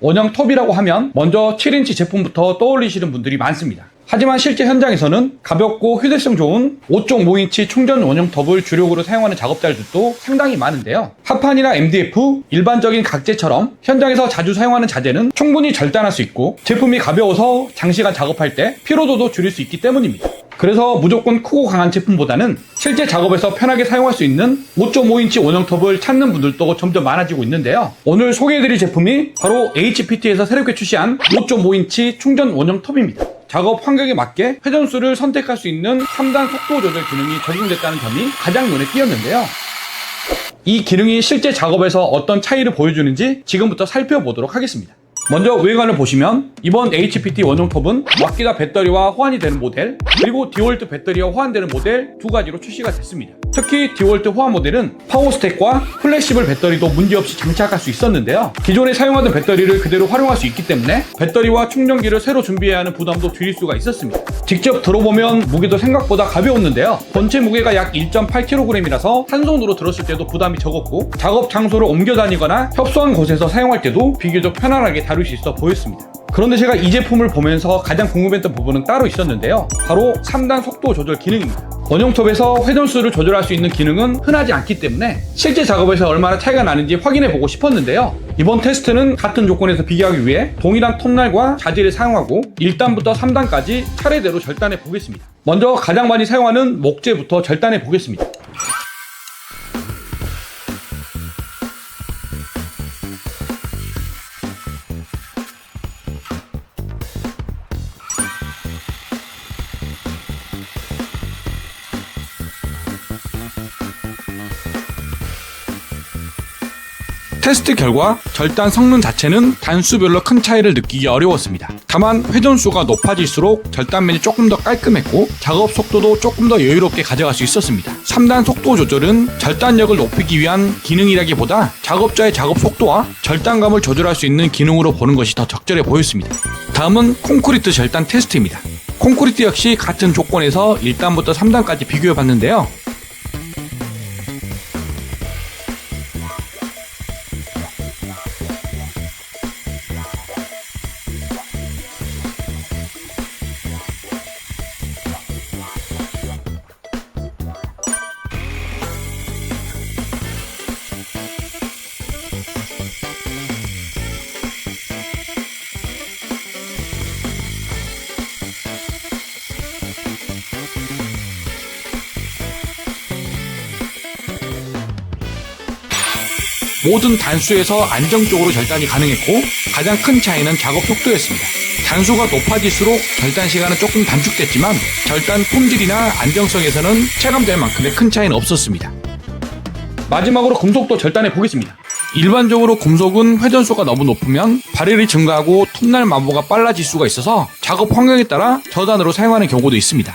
원형톱이라고 하면 먼저 7인치 제품부터 떠올리시는 분들이 많습니다. 하지만 실제 현장에서는 가볍고 휴대성 좋은 5.5인치 충전 원형톱을 주력으로 사용하는 작업자들도 상당히 많은데요. 하판이나 MDF, 일반적인 각재처럼 현장에서 자주 사용하는 자재는 충분히 절단할 수 있고 제품이 가벼워서 장시간 작업할 때 피로도도 줄일 수 있기 때문입니다. 그래서 무조건 크고 강한 제품보다는 실제 작업에서 편하게 사용할 수 있는 5.5인치 원형톱을 찾는 분들도 점점 많아지고 있는데요. 오늘 소개해드릴 제품이 바로 HPT에서 새롭게 출시한 5.5인치 충전 원형톱입니다. 작업 환경에 맞게 회전수를 선택할 수 있는 3단 속도 조절 기능이 적용됐다는 점이 가장 눈에 띄었는데요. 이 기능이 실제 작업에서 어떤 차이를 보여주는지 지금부터 살펴보도록 하겠습니다. 먼저 외관을 보시면 이번 HPT 원형톱은 마키다 배터리와 호환이 되는 모델, 그리고 디월트 배터리와 호환되는 모델 두 가지로 출시가 됐습니다. 특히 디월트 호환 모델은 파워스택과 플렉시블 배터리도 문제없이 장착할 수 있었는데요. 기존에 사용하던 배터리를 그대로 활용할 수 있기 때문에 배터리와 충전기를 새로 준비해야 하는 부담도 줄일 수가 있었습니다. 직접 들어보면 무게도 생각보다 가벼웠는데요. 전체 무게가 약 1.8kg이라서 한 손으로 들었을 때도 부담이 적었고 작업 장소를 옮겨 다니거나 협소한 곳에서 사용할 때도 비교적 편안하게 다룰 수 있어 보였습니다. 그런데 제가 이 제품을 보면서 가장 궁금했던 부분은 따로 있었는데요. 바로 3단 속도 조절 기능입니다. 원형톱에서 회전수를 조절할 수 있는 기능은 흔하지 않기 때문에 실제 작업에서 얼마나 차이가 나는지 확인해보고 싶었는데요. 이번 테스트는 같은 조건에서 비교하기 위해 동일한 톱날과 자재를 사용하고 1단부터 3단까지 차례대로 절단해 보겠습니다. 먼저 가장 많이 사용하는 목재부터 절단해 보겠습니다. 테스트 결과 절단 성능 자체는 단수별로 큰 차이를 느끼기 어려웠습니다. 다만 회전수가 높아질수록 절단면이 조금 더 깔끔했고 작업 속도도 조금 더 여유롭게 가져갈 수 있었습니다. 3단 속도 조절은 절단력을 높이기 위한 기능이라기보다 작업자의 작업 속도와 절단감을 조절할 수 있는 기능으로 보는 것이 더 적절해 보였습니다. 다음은 콘크리트 절단 테스트입니다. 콘크리트 역시 같은 조건에서 1단부터 3단까지 비교해 봤는데요. 모든 단수에서 안정적으로 절단이 가능했고 가장 큰 차이는 작업 속도였습니다. 단수가 높아질수록 절단 시간은 조금 단축됐지만 절단 품질이나 안정성에서는 체감될 만큼의 큰 차이는 없었습니다. 마지막으로 금속도 절단해 보겠습니다. 일반적으로 금속은 회전수가 너무 높으면 발열이 증가하고 톱날 마모가 빨라질 수가 있어서 작업 환경에 따라 저단으로 사용하는 경우도 있습니다.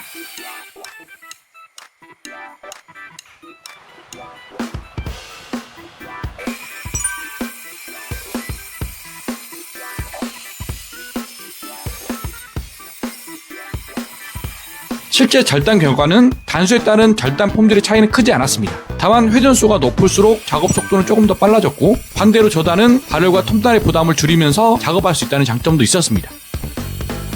실제 절단 결과는 단수에 따른 절단 품질의 차이는 크지 않았습니다. 다만 회전수가 높을수록 작업 속도는 조금 더 빨라졌고 반대로 저단은 발열과 톱날의 부담을 줄이면서 작업할 수 있다는 장점도 있었습니다.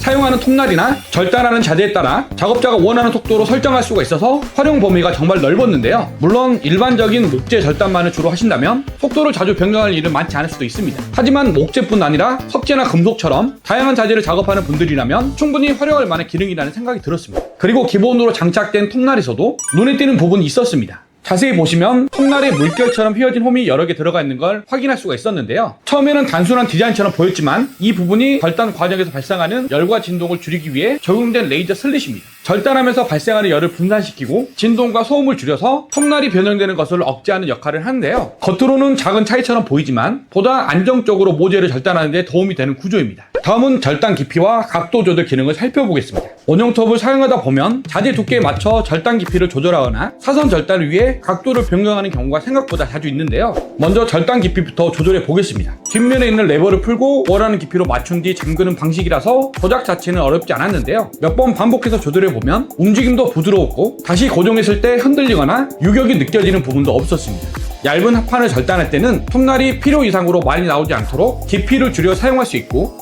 사용하는 톱날이나 절단하는 자재에 따라 작업자가 원하는 속도로 설정할 수가 있어서 활용 범위가 정말 넓었는데요. 물론 일반적인 목재 절단만을 주로 하신다면 속도를 자주 변경할 일은 많지 않을 수도 있습니다. 하지만 목재뿐 아니라 석재나 금속처럼 다양한 자재를 작업하는 분들이라면 충분히 활용할 만한 기능이라는 생각이 들었습니다. 그리고 기본으로 장착된 톱날에서도 눈에 띄는 부분이 있었습니다. 자세히 보시면 톱날에 물결처럼 휘어진 홈이 여러 개 들어가 있는 걸 확인할 수가 있었는데요. 처음에는 단순한 디자인처럼 보였지만 이 부분이 절단 과정에서 발생하는 열과 진동을 줄이기 위해 적용된 레이저 슬릿입니다. 절단하면서 발생하는 열을 분산시키고 진동과 소음을 줄여서 톱날이 변형되는 것을 억제하는 역할을 하는데요. 겉으로는 작은 차이처럼 보이지만 보다 안정적으로 모재를 절단하는 데 도움이 되는 구조입니다. 다음은 절단 깊이와 각도 조절 기능을 살펴보겠습니다. 원형톱을 사용하다 보면 자재 두께에 맞춰 절단 깊이를 조절하거나 사선 절단을 위해 각도를 변경하는 경우가 생각보다 자주 있는데요. 먼저 절단 깊이부터 조절해 보겠습니다. 뒷면에 있는 레버를 풀고 원하는 깊이로 맞춘 뒤 잠그는 방식이라서 조작 자체는 어렵지 않았는데요. 몇 번 반복해서 조절해 보면 움직임도 부드러웠고 다시 고정했을 때 흔들리거나 유격이 느껴지는 부분도 없었습니다. 얇은 합판을 절단할 때는 톱날이 필요 이상으로 많이 나오지 않도록 깊이를 줄여 사용할 수 있고,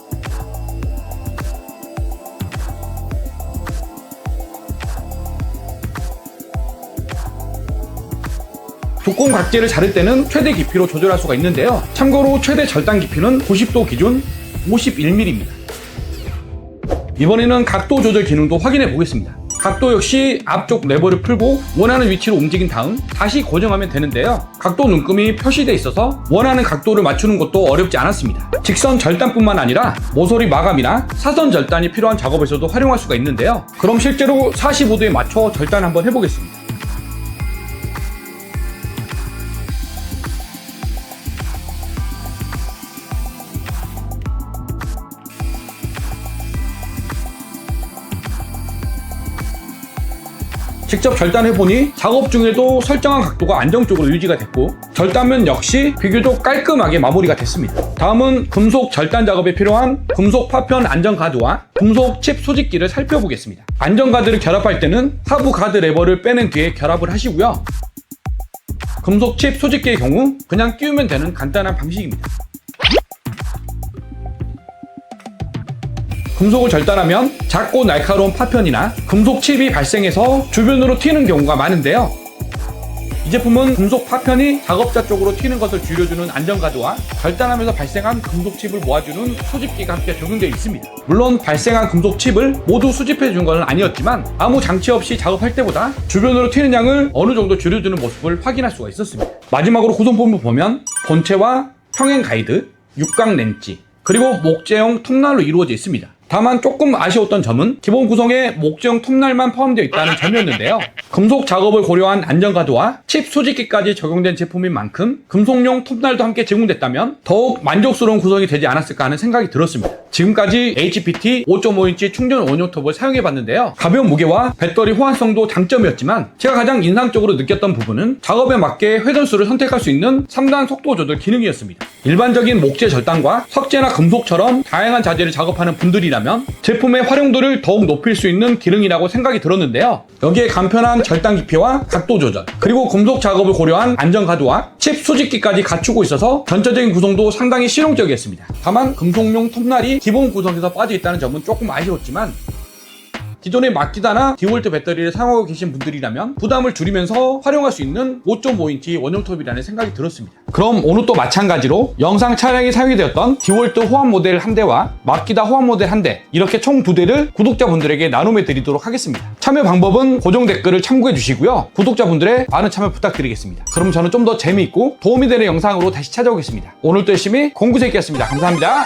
두꺼운 각재를 자를 때는 최대 깊이로 조절할 수가 있는데요. 참고로 최대 절단 깊이는 90도 기준 51mm입니다. 이번에는 각도 조절 기능도 확인해 보겠습니다. 각도 역시 앞쪽 레버를 풀고 원하는 위치로 움직인 다음 다시 고정하면 되는데요. 각도 눈금이 표시되어 있어서 원하는 각도를 맞추는 것도 어렵지 않았습니다. 직선 절단뿐만 아니라 모서리 마감이나 사선 절단이 필요한 작업에서도 활용할 수가 있는데요. 그럼 실제로 45도에 맞춰 절단 한번 해보겠습니다. 직접 절단해보니 작업 중에도 설정한 각도가 안정적으로 유지가 됐고, 절단면 역시 비교적 깔끔하게 마무리가 됐습니다. 다음은 금속 절단 작업에 필요한 금속 파편 안전 가드와 금속 칩 소집기를 살펴보겠습니다. 안전 가드를 결합할 때는 하부 가드 레버를 빼낸 뒤에 결합을 하시고요. 금속 칩 소집기의 경우 그냥 끼우면 되는 간단한 방식입니다. 금속을 절단하면 작고 날카로운 파편이나 금속 칩이 발생해서 주변으로 튀는 경우가 많은데요. 이 제품은 금속 파편이 작업자 쪽으로 튀는 것을 줄여주는 안전가드와 절단하면서 발생한 금속 칩을 모아주는 소집기가 함께 적용되어 있습니다. 물론 발생한 금속 칩을 모두 수집해 준 건 아니었지만 아무 장치 없이 작업할 때보다 주변으로 튀는 양을 어느 정도 줄여주는 모습을 확인할 수가 있었습니다. 마지막으로 구성품을 보면 본체와 평행 가이드, 육각 렌치, 그리고 목재형 톱날로 이루어져 있습니다. 다만 조금 아쉬웠던 점은 기본 구성에 목재형 톱날만 포함되어 있다는 점이었는데요. 금속 작업을 고려한 안전가드와 칩 소집기까지 적용된 제품인 만큼 금속용 톱날도 함께 제공됐다면 더욱 만족스러운 구성이 되지 않았을까 하는 생각이 들었습니다. 지금까지 HPT 5.5인치 충전 원용 톱을 사용해봤는데요. 가벼운 무게와 배터리 호환성도 장점이었지만 제가 가장 인상적으로 느꼈던 부분은 작업에 맞게 회전수를 선택할 수 있는 3단 속도 조절 기능이었습니다. 일반적인 목재 절단과 석재나 금속처럼 다양한 자재를 작업하는 분들이라면 제품의 활용도를 더욱 높일 수 있는 기능이라고 생각이 들었는데요. 여기에 간편한 절단 깊이와 각도 조절, 그리고 금속 작업을 고려한 안전가드와 칩 수집기까지 갖추고 있어서 전체적인 구성도 상당히 실용적이었습니다. 다만 금속용 톱날이 기본 구성에서 빠져있다는 점은 조금 아쉬웠지만 기존의 마키다나 디월트 배터리를 사용하고 계신 분들이라면 부담을 줄이면서 활용할 수 있는 5.5인치 원용톱이라는 생각이 들었습니다. 그럼 오늘 또 마찬가지로 영상 촬영에 사용이 되었던 디월트 호환 모델 한 대와 마키다 호환 모델 한 대, 이렇게 총 2대를 구독자분들에게 나눔해 드리도록 하겠습니다. 참여 방법은 고정 댓글을 참고해 주시고요. 구독자분들의 많은 참여 부탁드리겠습니다. 그럼 저는 좀 더 재미있고 도움이 되는 영상으로 다시 찾아오겠습니다. 오늘도 열심히 공구새끼였습니다. 감사합니다.